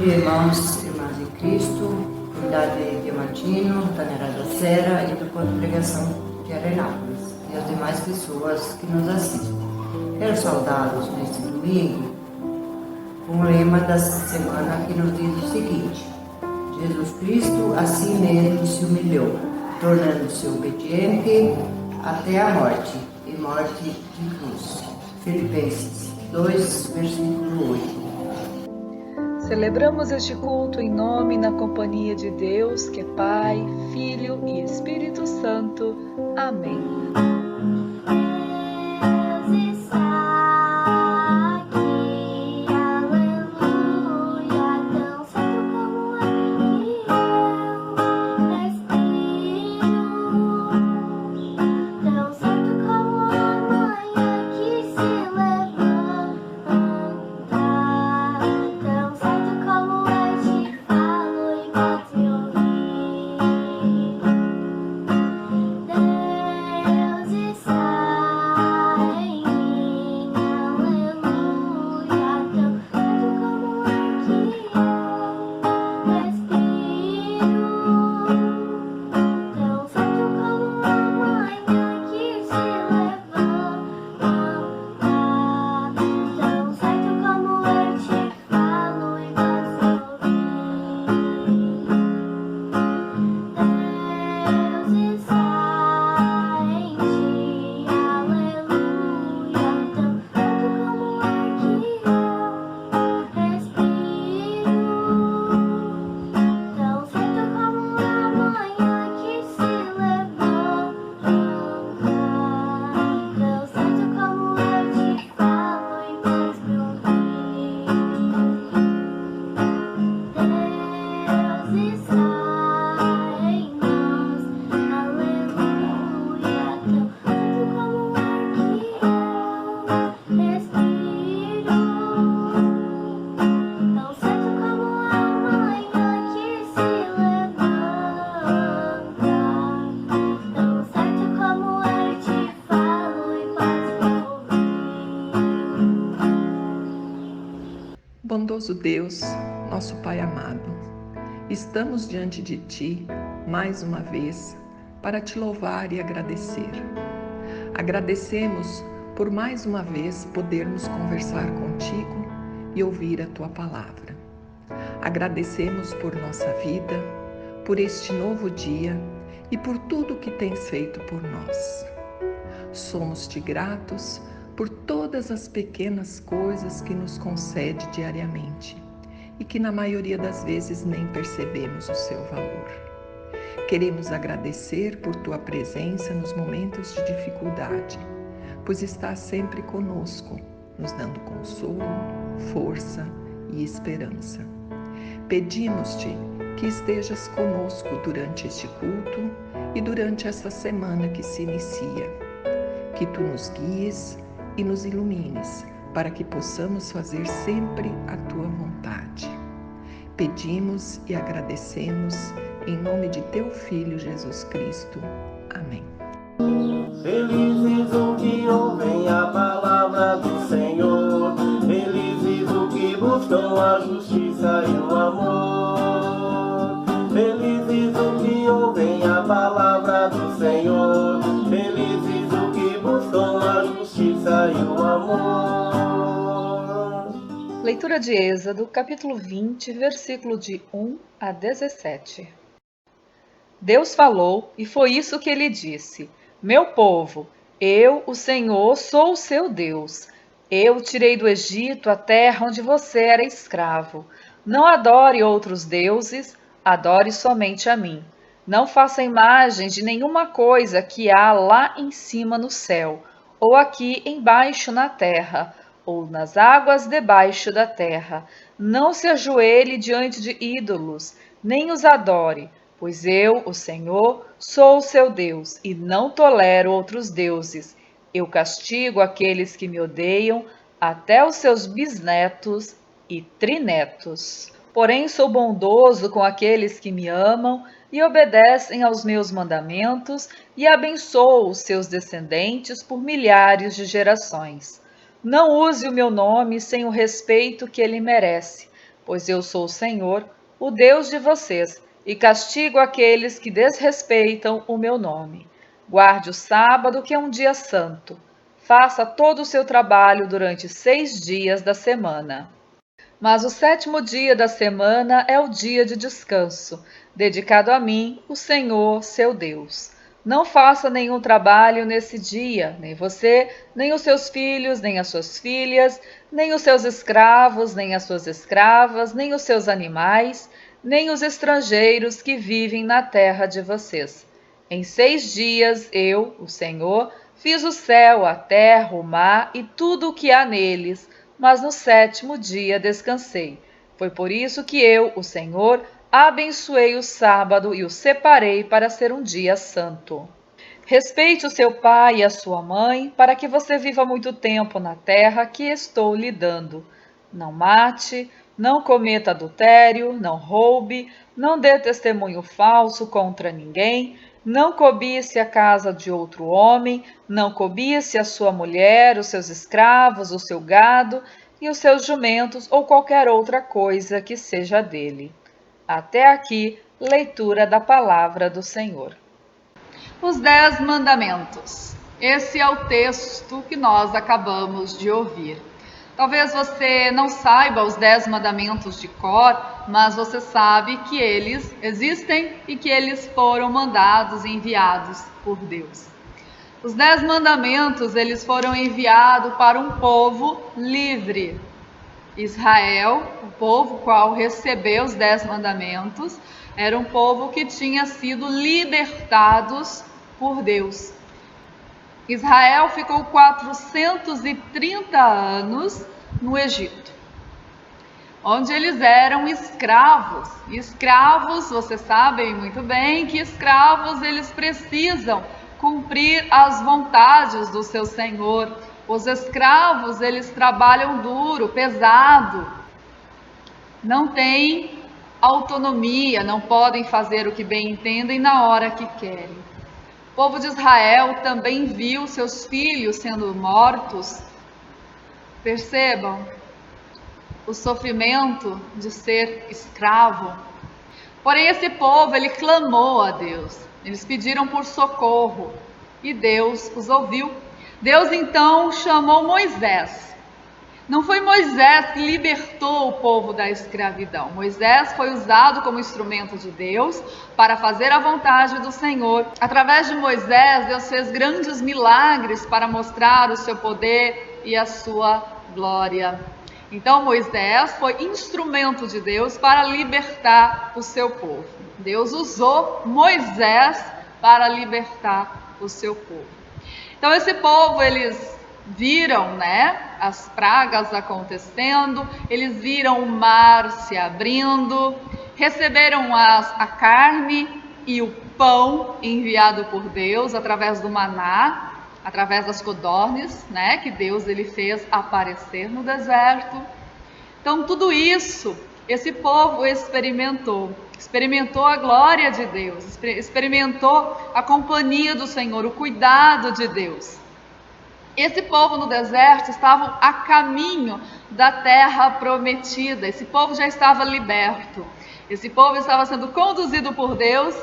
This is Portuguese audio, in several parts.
dia, irmãos e irmãs em Cristo, comunidade Diamantino, Tanera da Serra e do Ponto de Pregação de Arenápolis e as demais pessoas que nos assistem. Quero saudá-los neste domingo com o lema da semana que nos diz o seguinte: Jesus Cristo a si mesmo se humilhou, tornando-se obediente até a morte e morte de cruz. Filipenses 2, versículo 8. Celebramos este culto em nome e na companhia de Deus, que é Pai, Filho e Espírito Santo. Amém. Bondoso Deus, nosso Pai amado, estamos diante de Ti mais uma vez para Te louvar e agradecer. Agradecemos por mais uma vez podermos conversar contigo e ouvir a Tua palavra. Agradecemos por nossa vida, por este novo dia e por tudo que Tens feito por nós. Somos-Te gratos por todas as pequenas coisas que nos concede diariamente e que na maioria das vezes nem percebemos o seu valor. Queremos agradecer por Tua presença nos momentos de dificuldade, pois estás sempre conosco, nos dando consolo, força e esperança. Pedimos-Te que estejas conosco durante este culto e durante esta semana que se inicia, que Tu nos guies e nos ilumines, para que possamos fazer sempre a Tua vontade. Pedimos e agradecemos em nome de Teu Filho Jesus Cristo. Amém. Felizes os que ouvem a palavra do Senhor, felizes os que buscam a justiça e o amor. Felizes os que ouvem a palavra do Senhor, felizes os que buscam a justiça e o amor. Leitura de Êxodo, capítulo 20, versículo de 1 a 17. Deus falou, e foi isso que ele disse: Meu povo, eu, o Senhor, sou o seu Deus. Eu tirei do Egito, a terra onde você era escravo. Não adore outros deuses, adore somente a mim. Não faça imagem de nenhuma coisa que há lá em cima no céu, ou aqui embaixo na terra, ou nas águas debaixo da terra. Não se ajoelhe diante de ídolos, nem os adore, pois eu, o Senhor, sou o seu Deus, e não tolero outros deuses. Eu castigo aqueles que me odeiam, até os seus bisnetos e trinetos. Porém, sou bondoso com aqueles que me amam e obedecem aos meus mandamentos, e abençoo os seus descendentes por milhares de gerações. Não use o meu nome sem o respeito que ele merece. pois eu sou o Senhor, o Deus de vocês, e castigo aqueles que desrespeitam o meu nome. Guarde o sábado, que é um dia santo. Faça todo o seu trabalho durante 6 dias da semana. Mas o 7º dia da semana é o dia de descanso, dedicado a mim, o Senhor, seu Deus. Não faça nenhum trabalho nesse dia, nem você, nem os seus filhos, nem as suas filhas, nem os seus escravos, nem as suas escravas, nem os seus animais, nem os estrangeiros que vivem na terra de vocês. Em 6 dias eu, o Senhor, fiz o céu, a terra, o mar e tudo o que há neles, mas no 7º dia descansei. Foi por isso que eu, o Senhor, abençoei o sábado e o separei para ser um dia santo. Respeite o seu pai e a sua mãe, para que você viva muito tempo na terra que estou lhe dando. Não mate, não cometa adultério, não roube, não dê testemunho falso contra ninguém, não cobice a casa de outro homem, não cobice a sua mulher, os seus escravos, o seu gado e os seus jumentos ou qualquer outra coisa que seja dele. Até aqui, leitura da palavra do Senhor. Os 10 mandamentos. Esse é o texto que nós acabamos de ouvir. Talvez você não saiba os 10 mandamentos de cor, mas você sabe que eles existem e que eles foram mandados e enviados por Deus. Os 10 mandamentos, eles foram enviados para um povo livre. Israel, o povo qual recebeu os 10 mandamentos, era um povo que tinha sido libertados por Deus. Israel ficou 430 anos no Egito, onde eles eram escravos. Escravos, vocês sabem muito bem que escravos eles precisam cumprir as vontades do seu senhor. Os escravos, eles trabalham duro, pesado, não têm autonomia, não podem fazer o que bem entendem na hora que querem. O povo de Israel também viu seus filhos sendo mortos. Percebam o sofrimento de ser escravo. Porém, esse povo, ele clamou a Deus. Eles pediram por socorro e Deus os ouviu. Deus então chamou Moisés. Não foi Moisés que libertou o povo da escravidão. Moisés foi usado como instrumento de Deus para fazer a vontade do Senhor. Através de Moisés, Deus fez grandes milagres para mostrar o seu poder e a sua glória. Então Moisés foi instrumento de Deus para libertar o seu povo. Deus usou Moisés para libertar o seu povo. Então esse povo, eles viram, as pragas acontecendo, eles viram o mar se abrindo, receberam a carne e o pão enviado por Deus através do maná, através das codornas, que Deus ele fez aparecer no deserto. Então tudo isso, esse povo experimentou a glória de Deus, experimentou a companhia do Senhor, o cuidado de Deus. Esse povo no deserto estava a caminho da terra prometida. Esse povo já estava liberto. Esse povo estava sendo conduzido por Deus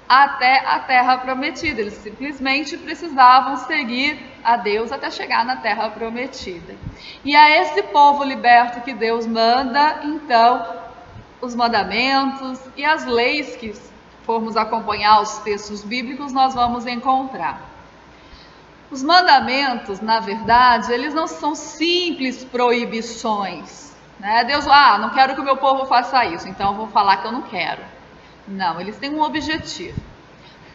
até a terra prometida. Eles simplesmente precisavam seguir a Deus até chegar na terra prometida. E a esse povo liberto que Deus manda, então, os mandamentos e as leis que formos acompanhar os textos bíblicos, nós vamos encontrar. Os mandamentos, na verdade, eles não são simples proibições. Deus, não quero que o meu povo faça isso, então eu vou falar que eu não quero. Não, eles têm um objetivo.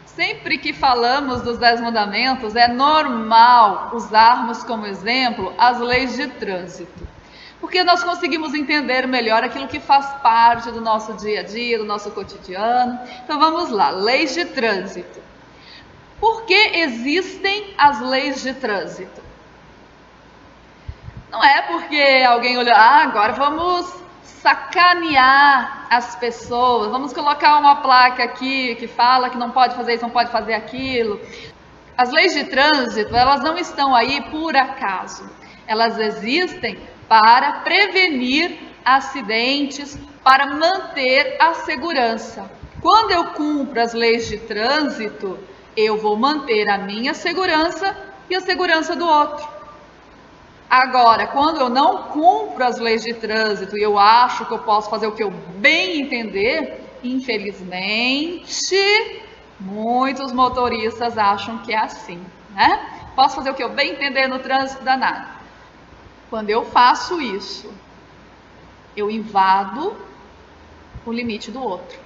Sempre que falamos dos 10 mandamentos, é normal usarmos como exemplo as leis de trânsito. Porque nós conseguimos entender melhor aquilo que faz parte do nosso dia a dia, do nosso cotidiano. Então vamos lá, leis de trânsito. Por que existem as leis de trânsito? Não é porque alguém olhou, agora vamos sacanear as pessoas, vamos colocar uma placa aqui que fala que não pode fazer isso, não pode fazer aquilo. As leis de trânsito, elas não estão aí por acaso. Elas existem para prevenir acidentes, para manter a segurança. Quando eu cumpro as leis de trânsito, eu vou manter a minha segurança e a segurança do outro. Agora, quando eu não cumpro as leis de trânsito e eu acho que eu posso fazer o que eu bem entender, infelizmente, muitos motoristas acham que é assim, né? Posso fazer o que eu bem entender no trânsito, danado. Quando eu faço isso, eu invado o limite do outro.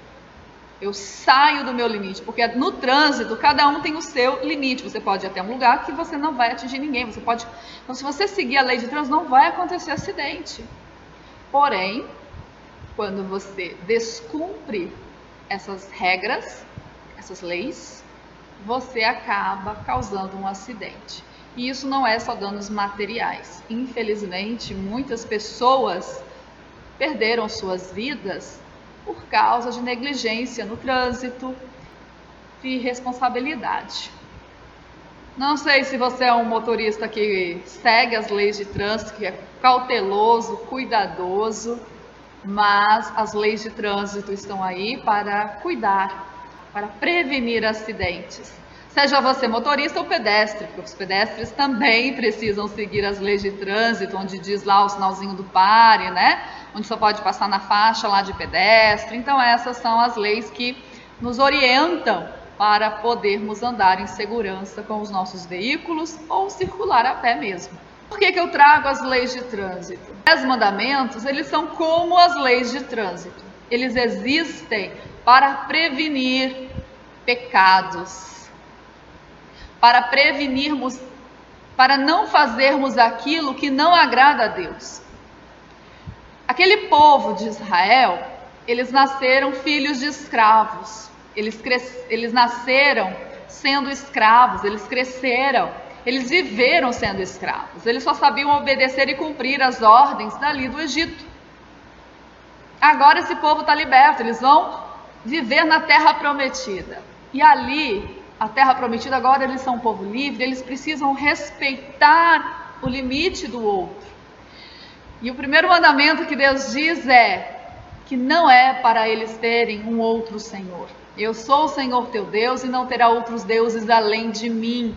Eu saio do meu limite, porque no trânsito cada um tem o seu limite. Você pode ir até um lugar que você não vai atingir ninguém. Então, se você seguir a lei de trânsito, não vai acontecer acidente. Porém, quando você descumpre essas regras, essas leis, você acaba causando um acidente. E isso não é só danos materiais. Infelizmente, muitas pessoas perderam suas vidas por causa de negligência no trânsito, de irresponsabilidade. Não sei se você é um motorista que segue as leis de trânsito, que é cauteloso, cuidadoso, mas as leis de trânsito estão aí para cuidar, para prevenir acidentes. Seja você motorista ou pedestre, porque os pedestres também precisam seguir as leis de trânsito, onde diz lá o sinalzinho do pare, né? Onde só pode passar na faixa lá de pedestre. Então essas são as leis que nos orientam para podermos andar em segurança com os nossos veículos ou circular a pé mesmo. Por que eu trago as leis de trânsito? Os 10 mandamentos, eles são como as leis de trânsito. Eles existem para prevenir pecados, para prevenirmos, para não fazermos aquilo que não agrada a Deus. Aquele povo de Israel, eles nasceram filhos de escravos, eles nasceram sendo escravos, eles cresceram, eles viveram sendo escravos, eles só sabiam obedecer e cumprir as ordens dali do Egito. Agora esse povo está liberto, eles vão viver na terra prometida, e ali, a terra prometida, agora eles são um povo livre, eles precisam respeitar o limite do outro. E o primeiro mandamento que Deus diz é que não é para eles terem um outro Senhor. Eu sou o Senhor teu Deus e não terá outros deuses além de mim.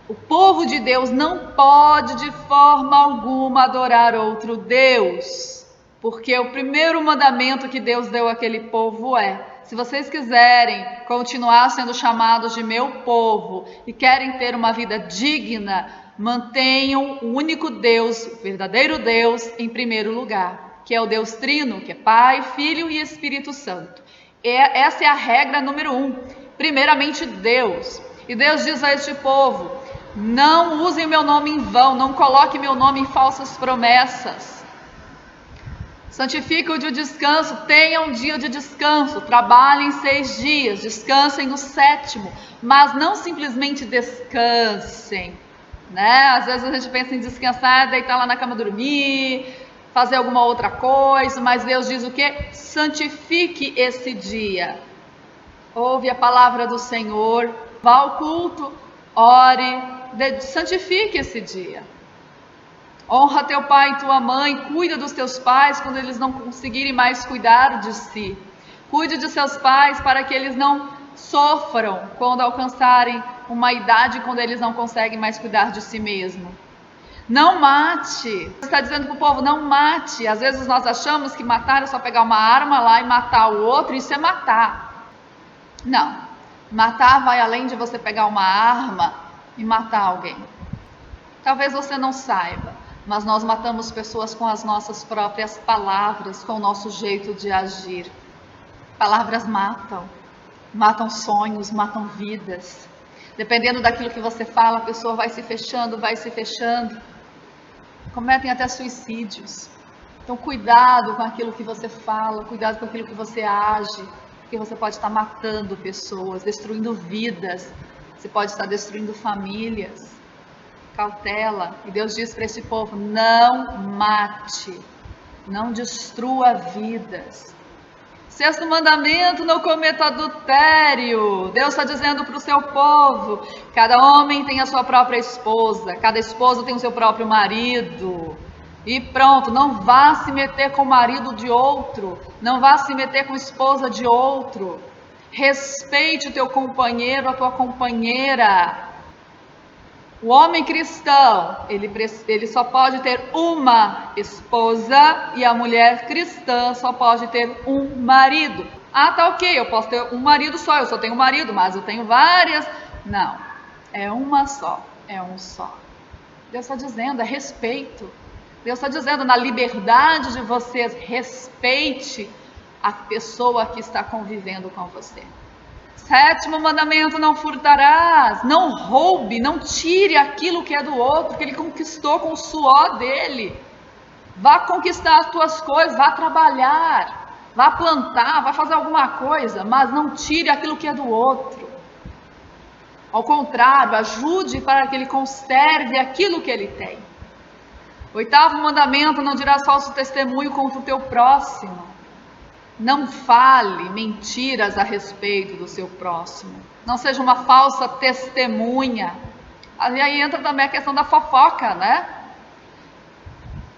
O povo de Deus não pode de forma alguma adorar outro Deus, porque o primeiro mandamento que Deus deu àquele povo é: se vocês quiserem continuar sendo chamados de meu povo e querem ter uma vida digna, mantenham o único Deus, o verdadeiro Deus, em primeiro lugar, que é o Deus Trino, que é Pai, Filho e Espírito Santo. Essa é a regra número 1. Primeiramente Deus. E Deus diz a este povo: não usem meu nome em vão, não coloquem meu nome em falsas promessas. Santifiquem o dia de descanso, tenham um dia de descanso, trabalhem 6 dias, descansem no 7º, mas não simplesmente descansem, né? Às vezes a gente pensa em descansar, deitar lá na cama dormir, fazer alguma outra coisa, mas Deus diz o quê? Santifique esse dia. Ouve a palavra do Senhor, vá ao culto, ore, santifique esse dia. Honra teu pai e tua mãe, cuida dos teus pais quando eles não conseguirem mais cuidar de si. Cuide de seus pais para que eles não sofram quando alcançarem uma idade quando eles não conseguem mais cuidar de si mesmo. Não mate. Você está dizendo para o povo, não mate. Às vezes nós achamos que matar é só pegar uma arma lá e matar o outro, isso é matar. Não. Matar vai além de você pegar uma arma e matar alguém. Talvez você não saiba, mas nós matamos pessoas com as nossas próprias palavras, com o nosso jeito de agir. Palavras matam sonhos, matam vidas. Dependendo daquilo que você fala, a pessoa vai se fechando. Cometem até suicídios. Então cuidado com aquilo que você fala, cuidado com aquilo que você age, porque você pode estar matando pessoas, destruindo vidas, você pode estar destruindo famílias. Cautela. E Deus diz para esse povo: não mate, não destrua vidas. 6º mandamento: não cometa adultério. Deus está dizendo para o seu povo: cada homem tem a sua própria esposa, cada esposa tem o seu próprio marido. E pronto, não vá se meter com o marido de outro, não vá se meter com a esposa de outro. Respeite o teu companheiro, a tua companheira. O homem cristão, ele só pode ter uma esposa e a mulher cristã só pode ter um marido. Ah, tá ok, eu posso ter um marido só, eu só tenho um marido, mas eu tenho várias. Não, é uma só, é um só. Deus está dizendo, é respeito. Deus está dizendo, na liberdade de vocês, respeite a pessoa que está convivendo com você. 7º mandamento, não furtarás. Não roube, não tire aquilo que é do outro, que ele conquistou com o suor dele. Vá conquistar as tuas coisas, vá trabalhar, vá plantar, vá fazer alguma coisa, mas não tire aquilo que é do outro. Ao contrário, ajude para que ele conserve aquilo que ele tem. 8º mandamento, não dirás falso testemunho contra o teu próximo. Não fale mentiras a respeito do seu próximo. Não seja uma falsa testemunha. E aí entra também a questão da fofoca, né?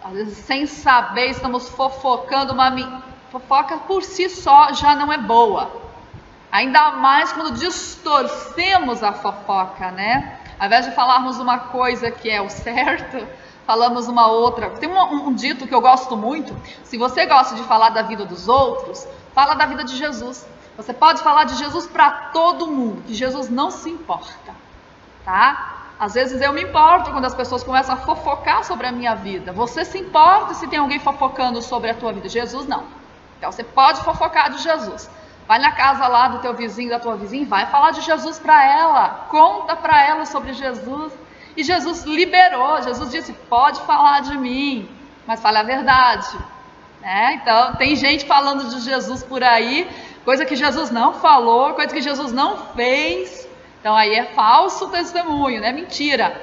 Às vezes, sem saber, estamos fofocando. Fofoca por si só já não é boa. Ainda mais quando distorcemos a fofoca, né? Ao invés de falarmos uma coisa que é o certo, falamos uma outra. Tem um dito que eu gosto muito. Se você gosta de falar da vida dos outros, fala da vida de Jesus. Você pode falar de Jesus para todo mundo, que Jesus não se importa, tá? Às vezes eu me importo quando as pessoas começam a fofocar sobre a minha vida. Você se importa se tem alguém fofocando sobre a tua vida? Jesus não. Então você pode fofocar de Jesus. Vai na casa lá do teu vizinho, da tua vizinha, vai falar de Jesus para ela. Conta para ela sobre Jesus. E Jesus liberou, Jesus disse, pode falar de mim, mas fale a verdade. Né? Então, tem gente falando de Jesus por aí, coisa que Jesus não falou, coisa que Jesus não fez. Então, aí é falso testemunho, né? Mentira.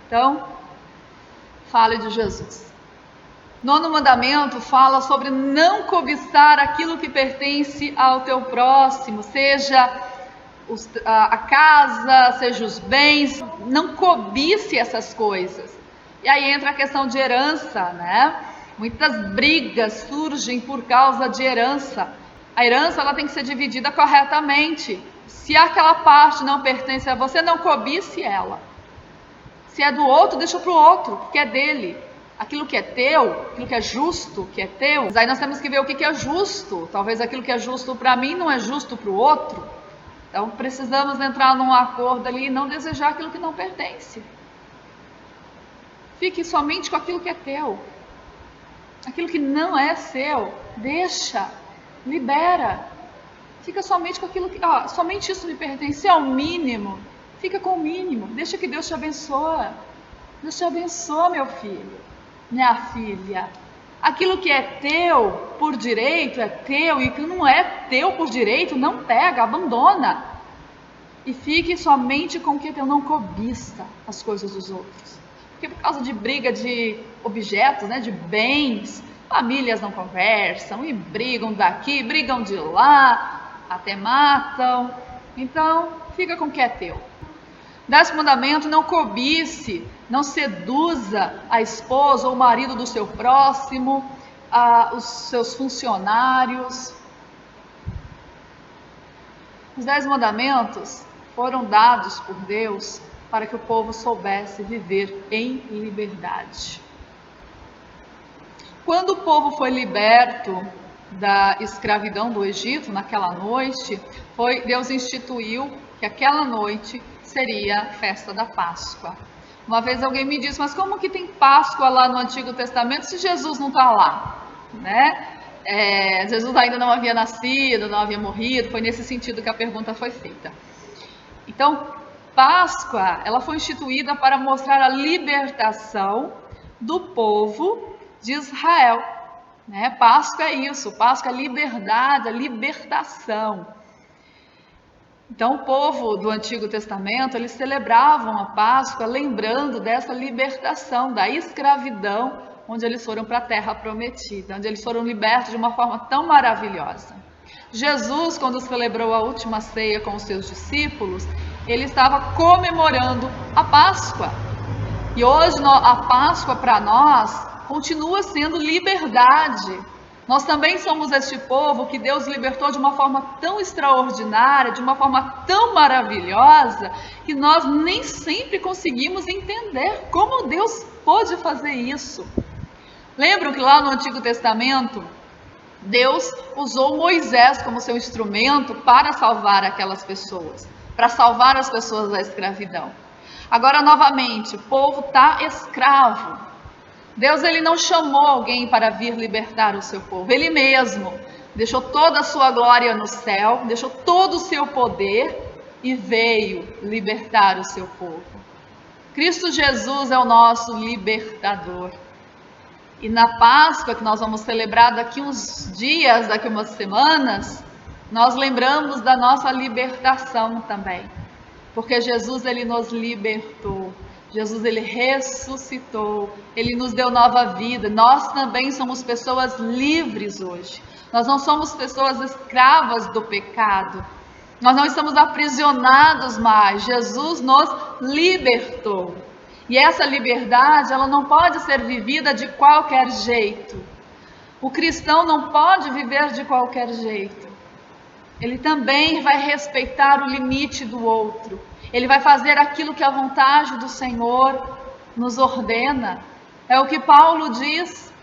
Então, fale de Jesus. 9º mandamento fala sobre não cobiçar aquilo que pertence ao teu próximo, seja a casa, seja os bens, não cobice essas coisas. E aí entra a questão de herança, né? Muitas brigas surgem por causa de herança. A herança ela tem que ser dividida corretamente. Se aquela parte não pertence a você, não cobice ela. Se é do outro, deixa para o outro, porque é dele. Aquilo que é teu, aquilo que é justo, que é teu. Mas aí nós temos que ver o que é justo. Talvez aquilo que é justo para mim não é justo para o outro. Então precisamos entrar num acordo ali e não desejar aquilo que não pertence. Fique somente com aquilo que é teu. Aquilo que não é seu, deixa, libera. Fica somente com aquilo que... somente isso me pertence, é o mínimo. Fica com o mínimo, deixa que Deus te abençoe. Deus te abençoe, meu filho, minha filha. Aquilo que é teu por direito é teu, e o que não é teu por direito, não pega, abandona. E fique somente com o que é teu, não cobiça as coisas dos outros. Porque por causa de briga de objetos, né, de bens, famílias não conversam e brigam daqui, brigam de lá, até matam. Então, fica com o que é teu. 10º mandamento, não cobice, não seduza a esposa ou o marido do seu próximo, os seus funcionários. Os 10 mandamentos foram dados por Deus para que o povo soubesse viver em liberdade. Quando o povo foi liberto da escravidão do Egito, naquela noite, Deus instituiu que aquela noite seria a festa da Páscoa. Uma vez alguém me disse, mas como que tem Páscoa lá no Antigo Testamento se Jesus não está lá? Né? Jesus ainda não havia nascido, não havia morrido, foi nesse sentido que a pergunta foi feita. Então, Páscoa, ela foi instituída para mostrar a libertação do povo de Israel. Né? Páscoa é isso, Páscoa é liberdade, é libertação. Então, o povo do Antigo Testamento, eles celebravam a Páscoa lembrando dessa libertação, da escravidão, onde eles foram para a terra prometida, onde eles foram libertos de uma forma tão maravilhosa. Jesus, quando celebrou a última ceia com os seus discípulos, ele estava comemorando a Páscoa. E hoje a Páscoa para nós continua sendo liberdade. Nós também somos este povo que Deus libertou de uma forma tão extraordinária, de uma forma tão maravilhosa, que nós nem sempre conseguimos entender como Deus pôde fazer isso. Lembram que lá no Antigo Testamento, Deus usou Moisés como seu instrumento para salvar aquelas pessoas, para salvar as pessoas da escravidão. Agora, novamente, o povo está escravo. Deus ele não chamou alguém para vir libertar o seu povo. Ele mesmo deixou toda a sua glória no céu, deixou todo o seu poder e veio libertar o seu povo. Cristo Jesus é o nosso libertador. E na Páscoa, que nós vamos celebrar daqui uns dias, daqui umas semanas, nós lembramos da nossa libertação também. Porque Jesus ele nos libertou. Jesus ele ressuscitou, ele nos deu nova vida. Nós também somos pessoas livres hoje. Nós não somos pessoas escravas do pecado. Nós não estamos aprisionados mais. Jesus nos libertou. E essa liberdade, ela não pode ser vivida de qualquer jeito. O cristão não pode viver de qualquer jeito. Ele também vai respeitar o limite do outro. Ele vai fazer aquilo que a vontade do Senhor nos ordena. É o que Paulo diz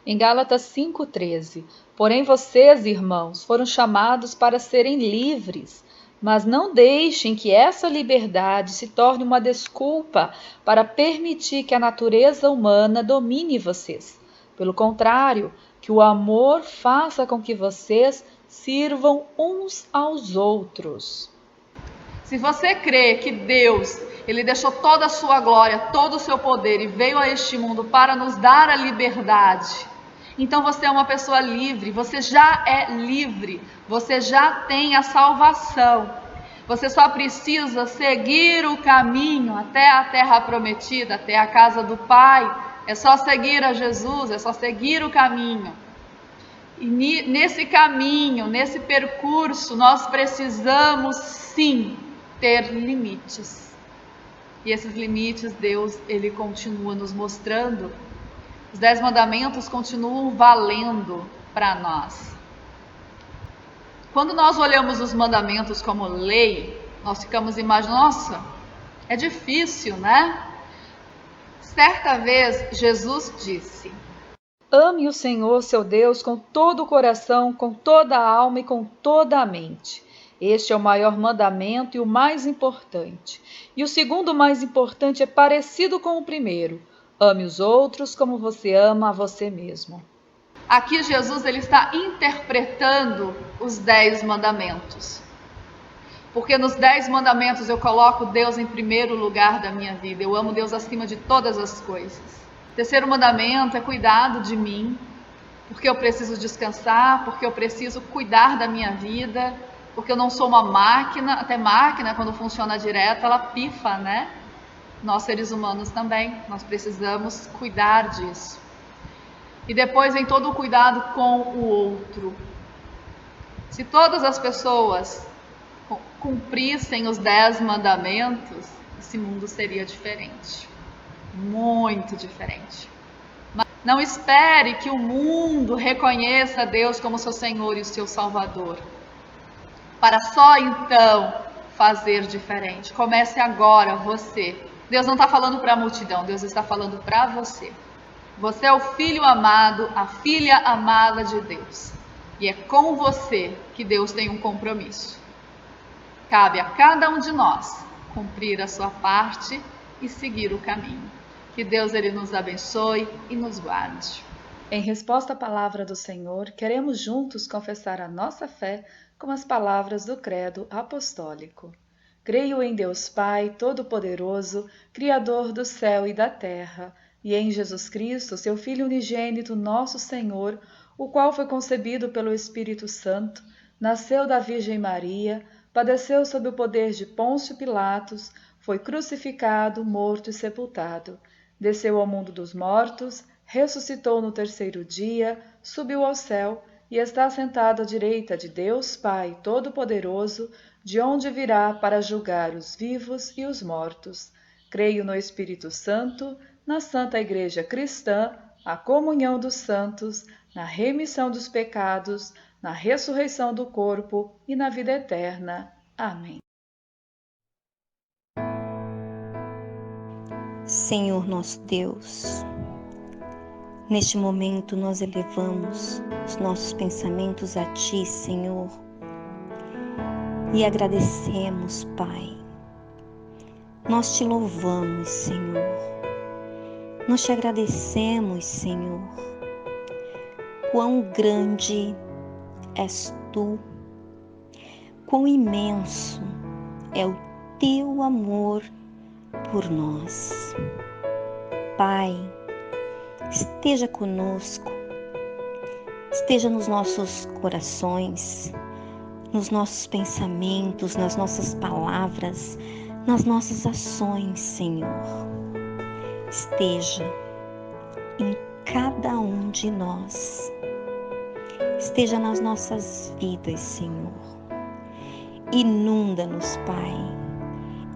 em Gálatas 5,13. Porém vocês, irmãos, foram chamados para serem livres, mas não deixem que essa liberdade se torne uma desculpa para permitir que a natureza humana domine vocês. Pelo contrário, que o amor faça com que vocês sirvam uns aos outros. Se você crê que Deus, ele deixou toda a sua glória, todo o seu poder e veio a este mundo para nos dar a liberdade, então você é uma pessoa livre, você já é livre, você já tem a salvação. Você só precisa seguir o caminho até a terra prometida, até a casa do Pai. É só seguir a Jesus, é só seguir o caminho. E nesse caminho, nesse percurso, nós precisamos sim ter limites. E esses limites Deus, ele continua nos mostrando. Os 10 mandamentos continuam valendo para nós. Quando nós olhamos os mandamentos como lei, nós ficamos imaginando, nossa, é difícil, né? Certa vez Jesus disse: ame o Senhor, seu Deus, com todo o coração, com toda a alma e com toda a mente. Este é o maior mandamento e o mais importante. E o segundo mais importante é parecido com o primeiro. Ame os outros como você ama a você mesmo. Aqui Jesus ele está interpretando os 10 mandamentos. Porque nos 10 mandamentos eu coloco Deus em primeiro lugar da minha vida. Eu amo Deus acima de todas as coisas. O terceiro mandamento é cuidado de mim, porque eu preciso descansar, porque eu preciso cuidar da minha vida, porque eu não sou uma máquina. Até máquina, quando funciona direto, ela pifa, né? Nós seres humanos também, nós precisamos cuidar disso. E depois vem todo o cuidado com o outro. Se todas as pessoas cumprissem os 10 mandamentos, esse mundo seria diferente. Muito diferente. Mas não espere que o mundo reconheça Deus como seu Senhor e o seu Salvador, para só então fazer diferente. Comece agora você. Deus não está falando para a multidão, Deus está falando para você. Você é o filho amado, a filha amada de Deus. E é com você que Deus tem um compromisso. Cabe a cada um de nós cumprir a sua parte e seguir o caminho. Que Deus ele nos abençoe e nos guarde. Em resposta à palavra do Senhor, queremos juntos confessar a nossa fé com as palavras do Credo Apostólico. Creio em Deus Pai Todo-Poderoso, Criador do céu e da terra, e em Jesus Cristo, seu Filho unigênito, nosso Senhor, o qual foi concebido pelo Espírito Santo, nasceu da Virgem Maria, padeceu sob o poder de Pôncio Pilatos, foi crucificado, morto e sepultado, desceu ao mundo dos mortos, ressuscitou no terceiro dia, subiu ao céu e está sentado à direita de Deus Pai Todo-Poderoso, de onde virá para julgar os vivos e os mortos. Creio no Espírito Santo, na Santa Igreja Cristã, a comunhão dos santos, na remissão dos pecados, na ressurreição do corpo e na vida eterna. Amém. Senhor nosso Deus, neste momento nós elevamos os nossos pensamentos a Ti, Senhor, e agradecemos, Pai. Nós Te louvamos, Senhor. Nós Te agradecemos, Senhor. Quão grande és Tu, quão imenso é o Teu amor por nós. Pai, esteja conosco, esteja nos nossos corações, nos nossos pensamentos, nas nossas palavras, nas nossas ações, Senhor. Esteja em cada um de nós. Esteja nas nossas vidas, Senhor. Inunda-nos, Pai.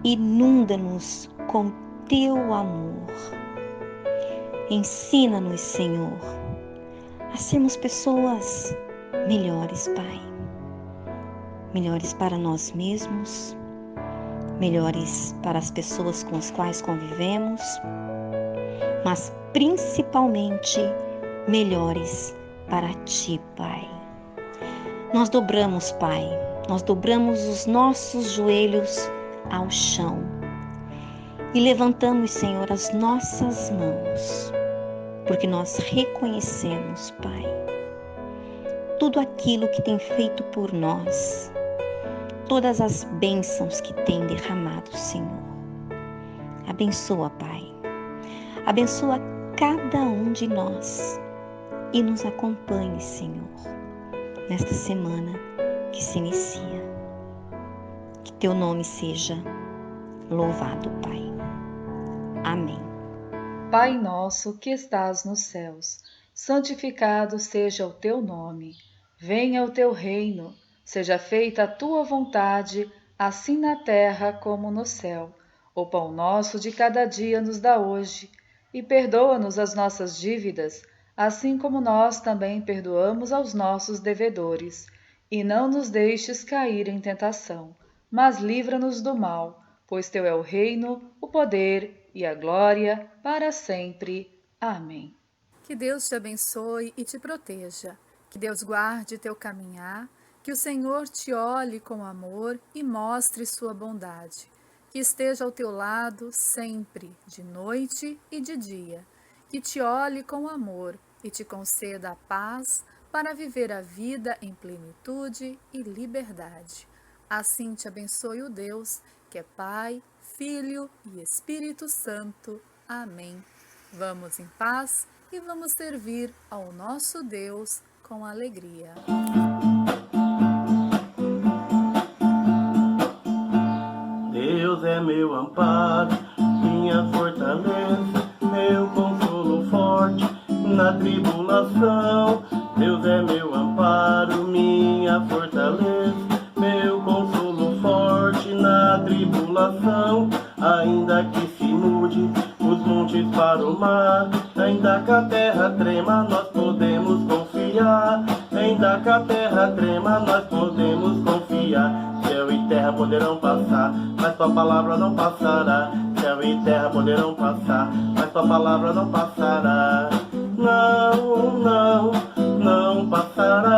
Inunda-nos com Teu amor. Ensina-nos, Senhor, a sermos pessoas melhores, Pai. Melhores para nós mesmos, melhores para as pessoas com as quais convivemos, mas principalmente melhores para Ti, Pai. Nós dobramos, Pai, nós dobramos os nossos joelhos ao chão e levantamos, Senhor, as nossas mãos, porque nós reconhecemos, Pai, tudo aquilo que tem feito por nós, todas as bênçãos que tem derramado, Senhor. Abençoa, Pai, abençoa cada um de nós e nos acompanhe, Senhor, nesta semana que se inicia. Que Teu nome seja louvado, Pai. Amém. Pai nosso que estás nos céus, santificado seja o Teu nome. Venha o Teu reino, seja feita a Tua vontade, assim na terra como no céu. O pão nosso de cada dia nos dá hoje, e perdoa-nos as nossas dívidas, assim como nós também perdoamos aos nossos devedores. E não nos deixes cair em tentação, mas livra-nos do mal, pois Teu é o reino, o poder e a glória para sempre. Amém. Que Deus te abençoe e te proteja. Que Deus guarde teu caminhar. Que o Senhor te olhe com amor e mostre sua bondade. Que esteja ao teu lado sempre, de noite e de dia. Que te olhe com amor e te conceda a paz para viver a vida em plenitude e liberdade. Assim te abençoe o Deus, que é Pai, Filho e Espírito Santo. Amém. Vamos em paz e vamos servir ao nosso Deus com alegria. Deus é meu amparo, minha fortaleza, meu consolo forte na tribulação. Deus é meu amparo, minha fortaleza, meu consolo forte na tribulação. Ainda que se mude os montes para o mar, ainda que a terra trema, nós podemos confiar. Ainda que a terra trema, nós podemos confiar. Céu e terra poderão passar, mas tua palavra não passará. Céu e terra poderão passar, mas tua palavra não passará. Não, não, não passará.